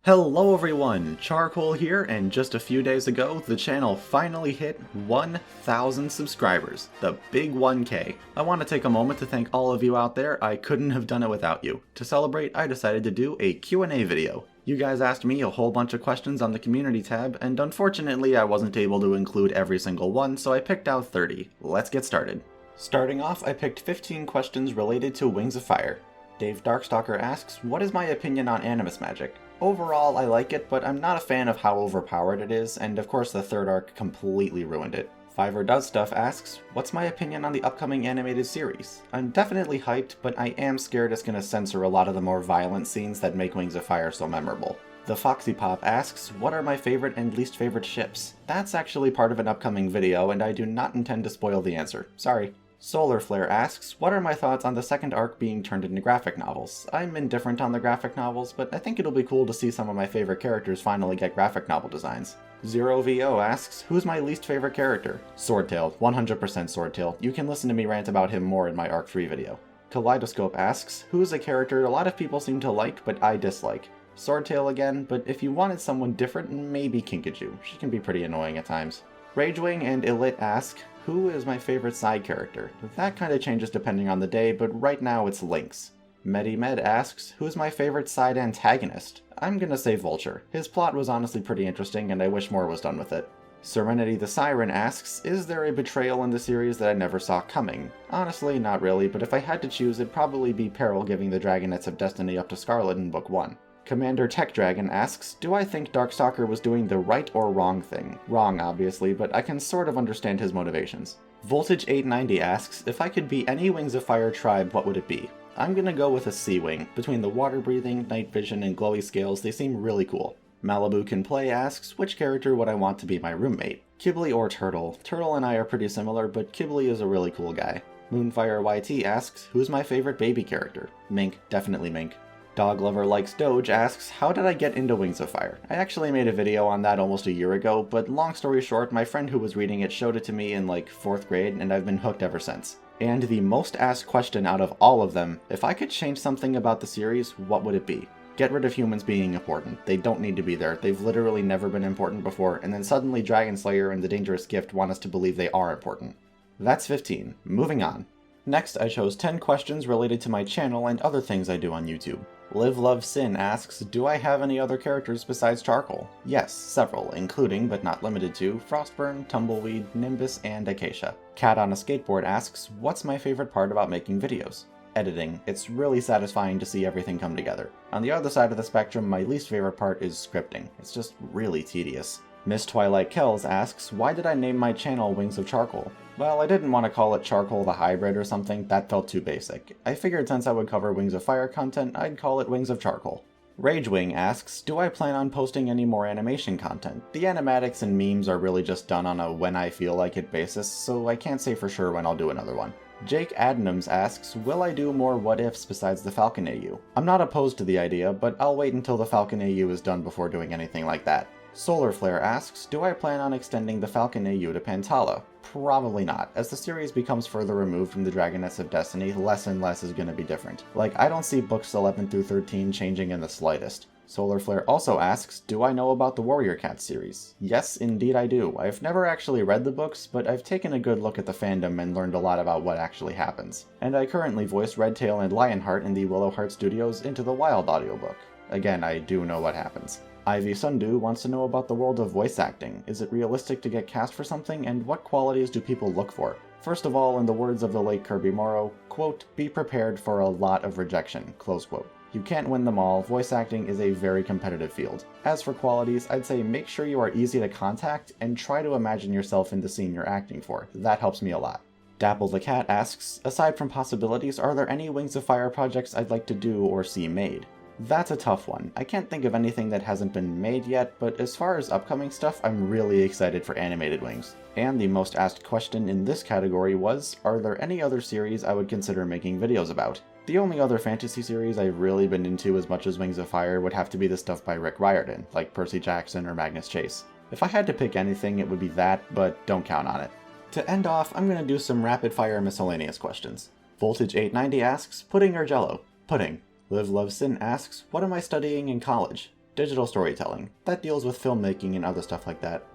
Hello everyone, Charcoal here, and just a few days ago, the channel finally hit 1,000 subscribers, the big 1K. I want to take a moment to thank all of you out there. I couldn't have done it without you. To celebrate, I decided to do a Q&A video. You guys asked me a whole bunch of questions on the community tab, and unfortunately I wasn't able to include every single one, so I picked out 30. Let's get started. Starting off, I picked 15 questions related to Wings of Fire. Dave Darkstalker asks, what is my opinion on Animus Magic? Overall, I like it, but I'm not a fan of how overpowered it is, and of course the third arc completely ruined it. Fiverr Does Stuff asks, what's my opinion on the upcoming animated series? I'm definitely hyped, but I am scared it's gonna censor a lot of the more violent scenes that make Wings of Fire so memorable. The Foxy Pop asks, what are my favorite and least favorite ships? That's actually part of an upcoming video, and I do not intend to spoil the answer. Sorry. Solar Flare asks, what are my thoughts on the second arc being turned into graphic novels? I'm indifferent on the graphic novels, but I think it'll be cool to see some of my favorite characters finally get graphic novel designs. Zero VO asks, who's my least favorite character? Swordtail, 100% Swordtail. You can listen to me rant about him more in my Arc 3 video. Kaleidoscope asks, who's a character a lot of people seem to like, but I dislike? Swordtail again, but if you wanted someone different, maybe Kinkajou. She can be pretty annoying at times. Ragewing and Elit ask, who is my favorite side character? That kinda changes depending on the day, but right now it's Lynx. MediMed asks, who's my favorite side antagonist? I'm gonna say Vulture. His plot was honestly pretty interesting and I wish more was done with it. Serenity the Siren asks, is there a betrayal in the series that I never saw coming? Honestly, not really, but if I had to choose, it'd probably be Peril giving the Dragonets of Destiny up to Scarlet in Book 1. Commander Tech Dragon asks, do I think Darkstalker was doing the right or wrong thing? Wrong, obviously, but I can sort of understand his motivations. Voltage 890 asks, if I could be any Wings of Fire tribe, what would it be? I'm gonna go with a Sea Wing. Between the water breathing, night vision, and glowy scales, they seem really cool. Malibu Can Play asks, which character would I want to be my roommate? Kibble or Turtle? Turtle and I are pretty similar, but Kibble is a really cool guy. Moonfire YT asks, who's my favorite baby character? Mink, definitely Mink. Dog Lover Likes Doge asks, how did I get into Wings of Fire? I actually made a video on that almost a year ago, but long story short, my friend who was reading it showed it to me in like 4th grade, and I've been hooked ever since. And the most asked question out of all of them, if I could change something about the series, what would it be? Get rid of humans being important. They don't need to be there. They've literally never been important before, and then suddenly Dragon Slayer and the Dangerous Gift want us to believe they are important. That's 15. Moving on. Next, I chose 10 questions related to my channel and other things I do on YouTube. Live Love Sin asks, do I have any other characters besides Charcoal? Yes, several, including, but not limited to, Frostburn, Tumbleweed, Nimbus, and Acacia. Cat on a Skateboard asks, what's my favorite part about making videos? Editing. It's really satisfying to see everything come together. On the other side of the spectrum, my least favorite part is scripting. It's just really tedious. Miss Twilight Kells asks, why did I name my channel Wings of Charcoal? Well, I didn't want to call it Charcoal the Hybrid or something, that felt too basic. I figured since I would cover Wings of Fire content, I'd call it Wings of Charcoal. Ragewing asks, do I plan on posting any more animation content? The animatics and memes are really just done on a when I feel like it basis, so I can't say for sure when I'll do another one. Jake Adnams asks, will I do more what ifs besides the Falcon AU? I'm not opposed to the idea, but I'll wait until the Falcon AU is done before doing anything like that. Solar Flare asks, do I plan on extending the Falcon AU to Pantala? Probably not. As the series becomes further removed from the Dragonets of Destiny, less and less is going to be different. Like, I don't see books 11 through 13 changing in the slightest. Solar Flare also asks, do I know about the Warrior Cat series? Yes, indeed I do. I've never actually read the books, but I've taken a good look at the fandom and learned a lot about what actually happens. And I currently voice Redtail and Lionheart in the Willowheart Studios Into the Wild audiobook. Again, I do know what happens. Ivy Sundu wants to know about the world of voice acting. Is it realistic to get cast for something, and what qualities do people look for? First of all, in the words of the late Kirby Morrow, quote, be prepared for a lot of rejection, close quote. You can't win them all. Voice acting is a very competitive field. As for qualities, I'd say make sure you are easy to contact and try to imagine yourself in the scene you're acting for. That helps me a lot. Dapple the Cat asks, aside from possibilities, are there any Wings of Fire projects I'd like to do or see made? That's a tough one. I can't think of anything that hasn't been made yet, but as far as upcoming stuff, I'm really excited for Animated Wings. And the most asked question in this category was, are there any other series I would consider making videos about? The only other fantasy series I've really been into as much as Wings of Fire would have to be the stuff by Rick Riordan, like Percy Jackson or Magnus Chase. If I had to pick anything, it would be that, but don't count on it. To end off, I'm going to do some rapid-fire miscellaneous questions. Voltage 890 asks, pudding or jello? Pudding. Live Love Sin asks, what am I studying in college? digital storytelling. That deals with filmmaking and other stuff like that.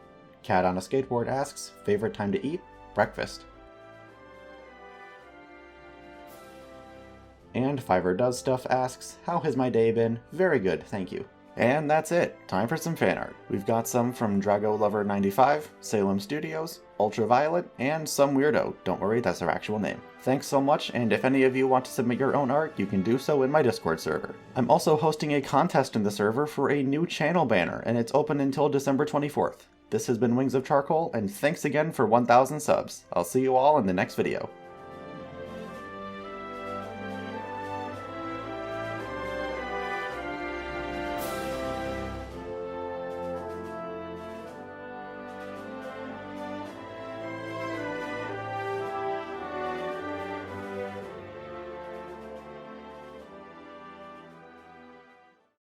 Cat on a Skateboard asks, favorite time to eat? Breakfast. And Fiverr Does Stuff asks, how has my day been? Very good, thank you. And that's it. Time for some fan art. We've got some from DragoLover95, Salem Studios, Ultraviolet, and some weirdo. Don't worry, that's their actual name. Thanks so much, and if any of you want to submit your own art, you can do so in my Discord server. I'm also hosting a contest in the server for a new channel banner, and it's open until December 24th. This has been Wings of Charcoal, and thanks again for 1,000 subs. I'll see you all in the next video.